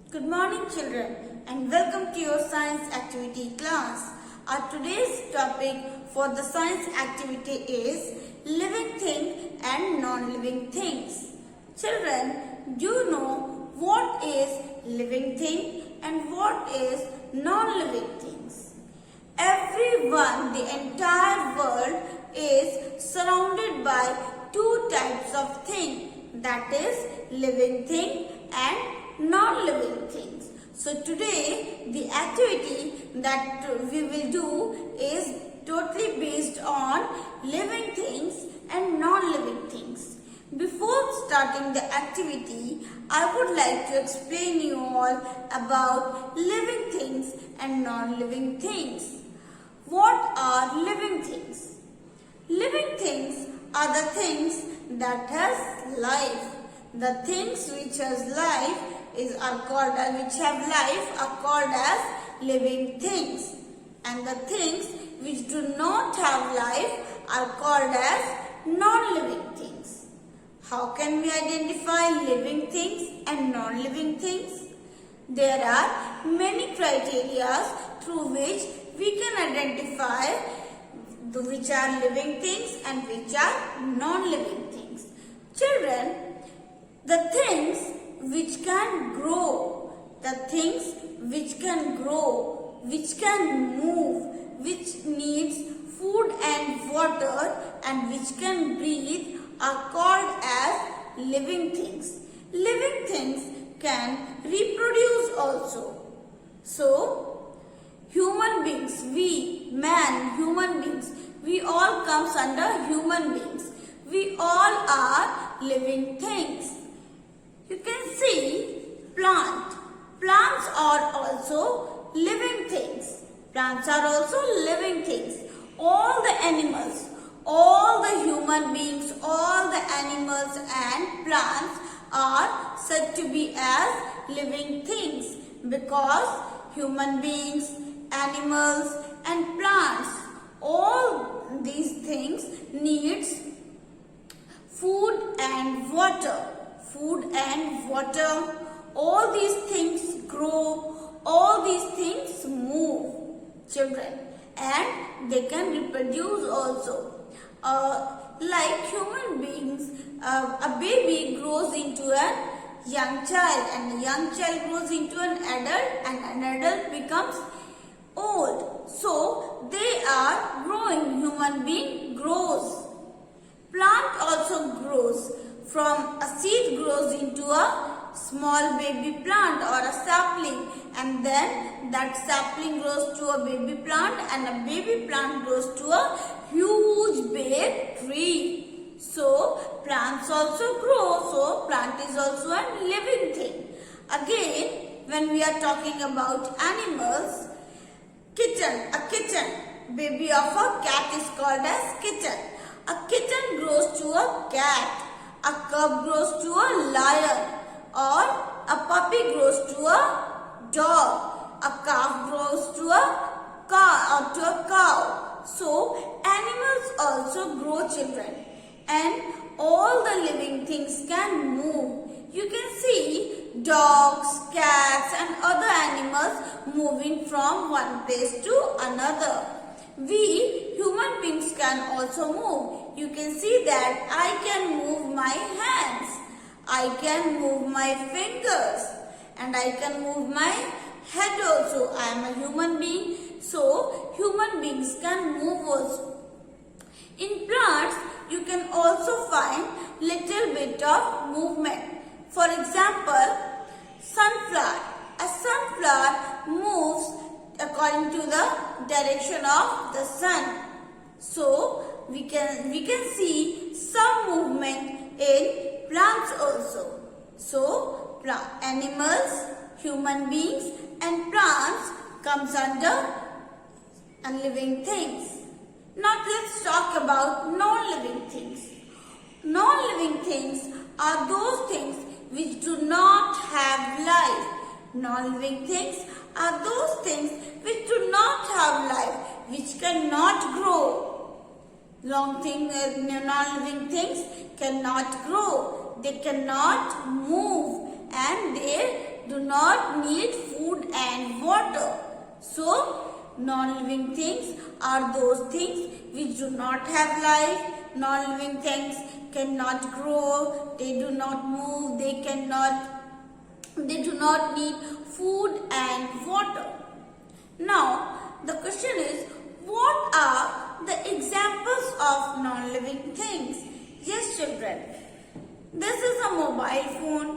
Good morning children and welcome to your science activity class. Our today's topic for the science activity is living things and non-living things. Children, do you know what is living thing and what is non-living things? Everyone, the entire world is surrounded by two types of things, that is living thing and non-living things. So today the activity that we will do is totally based on living things and non-living things. Before starting the activity, I would like to explain you all about living things and non-living things. What are living things? Living things are the things that has life. The things which has life which have life are called as living things, and the things which do not have life are called as non-living things. How can we identify living things and non-living things? There are many criteria through which we can identify which are living things and which are non-living things. Children, the things which can grow, the things which can grow, which can move, which needs food and water and which can breathe are called as living things. Living things can reproduce also. So, human beings, human beings, we all comes under human beings. We all are living things. You can see plant. Plants are also living things. Plants are also living things. All the animals, all the human beings, all the animals and plants are said to be as living things because human beings, animals and plants, all these things needs food and water. Food and water, all these things grow, all these things move, children, and they can reproduce also. Like human beings, a baby grows into a young child and a young child grows into an adult and an adult becomes old. So, they are growing, human being grows. Plant also grows. From a seed grows into a small baby plant or a sapling, and then that sapling grows to a baby plant and a baby plant grows to a huge big tree. So plants also grow, so plant is also a living thing. Again, when we are talking about animals, a kitten, baby of a cat is called as kitten. A kitten grows to a cat. A cub grows to a lion, or a puppy grows to a dog. A calf grows to a cow. So animals also grow, children, and all the living things can move. You can see dogs, cats and other animals moving from one place to another. We human beings can also move. You can see that I can move my hands, I can move my fingers and I can move my head also. I am a human being, so human beings can move also. In plants, you can also find little bit of movement. For example, sunflower. A sunflower moves according to the direction of the sun. So we can see some movement in plants also. So animals, human beings and plants comes under living things. Now let's talk about non-living things. Non-living things are those things which do not have life. Non-living things are those things which do not have life, which cannot grow. Non-living things cannot grow, they cannot move and they do not need food and water. So, non-living things are those things which do not have life. Non-living things cannot grow, they do not move, they do not need food and water. Now, the question is, what are the examples of non-living things? Yes, children. This is a mobile phone.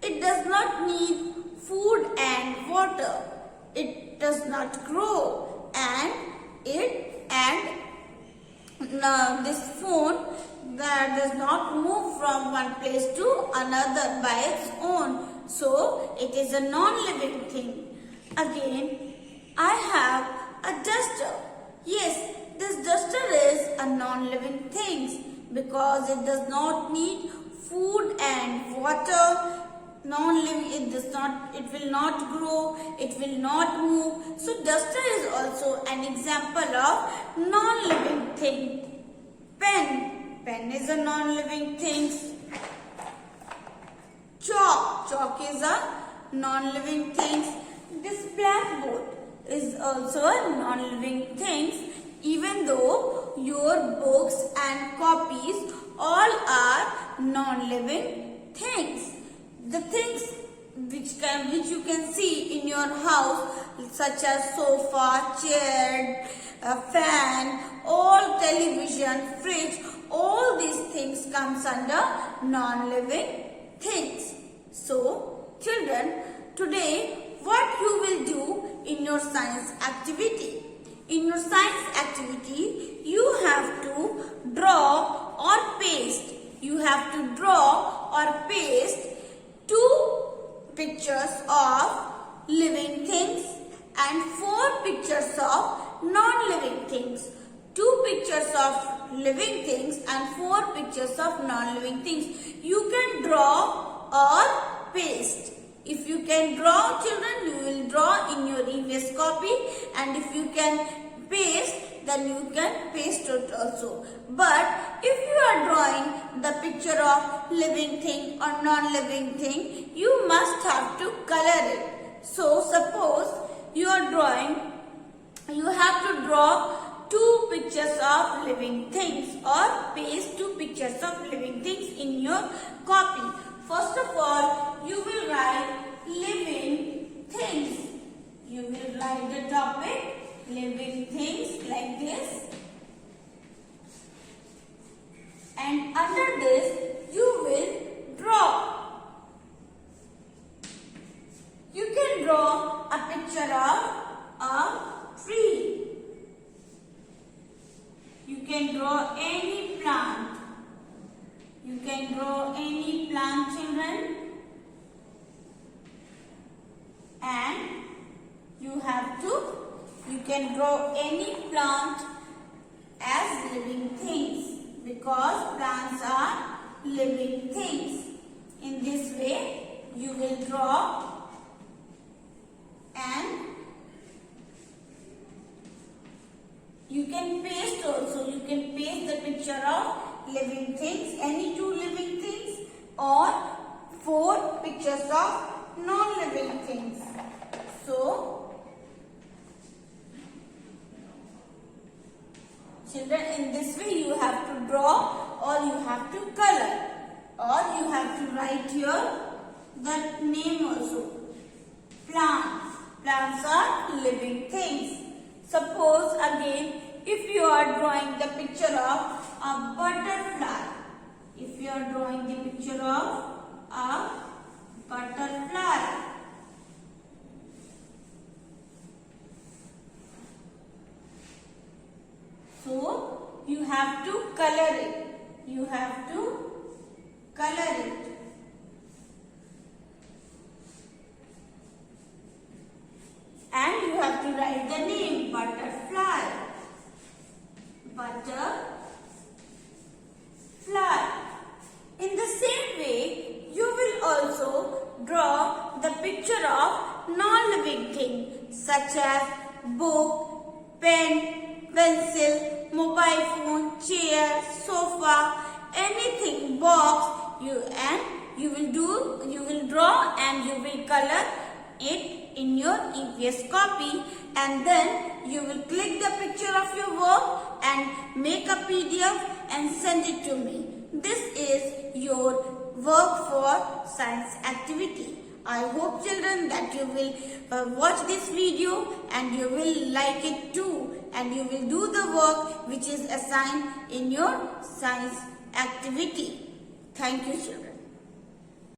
It does not need food and water. It does not grow, and this phone that does not move from one place to another by its own. So it is a non-living thing. Again, I have a duster. Yes, this duster is a non-living thing because it does not need food and water. Non-living, it will not grow, it will not move. So duster is also an example of non-living thing. Pen is a non-living thing. Chalk is a non-living thing. This blackboard is also a non-living thing, even though your books and copies all are non-living things. The things which you can see in your house, such as sofa, chair, fan, all television, fridge, all these things comes under non-living things. So, children, today what you will do in your science activity? In your science activity, you have to draw or paste. You have to draw or paste 2 pictures of living things and 4 pictures of non-living things. 2 pictures of living things and 4 pictures of non-living things. You can draw or paste. If you can draw, children, you will draw in your EVS copy, and if you can paste, then you can paste it also. But if you are drawing the picture of living thing or non-living thing, you must have to color it. So suppose you are drawing, you have to draw 2 pictures of living things or paste 2 pictures of living things in your copy. First of all, you will write living things. You will write the topic living things like this, and under this you will draw. You can draw a picture of a tree. You can draw any plant. You can draw any plant, children, and you can draw any plant as living things because plants are living things. In this way, you will draw, and you can paste also. You can paste the picture of living things, any 2 living things or 4 pictures of non-living things. So, children, in this way you have to draw or you have to color or you have to write here the name also. Plants. Plants are living things. Suppose again, if you are drawing the picture of a butterfly. If you are drawing the picture of a butterfly. So, you have to color it. You have to color it. And you have to write the name butterfly. Butterfly. In the same way, you will also draw the picture of non-living things such as book, pen, pencil, mobile phone, chair, sofa, anything, box, you will draw and you will color it in your EVS copy, and then you will click the picture of your work and make a PDF and send it to me. This is your work for science activity. I hope children that you will watch this video and you will like it too, and you will do the work which is assigned in your science activity. Thank you children.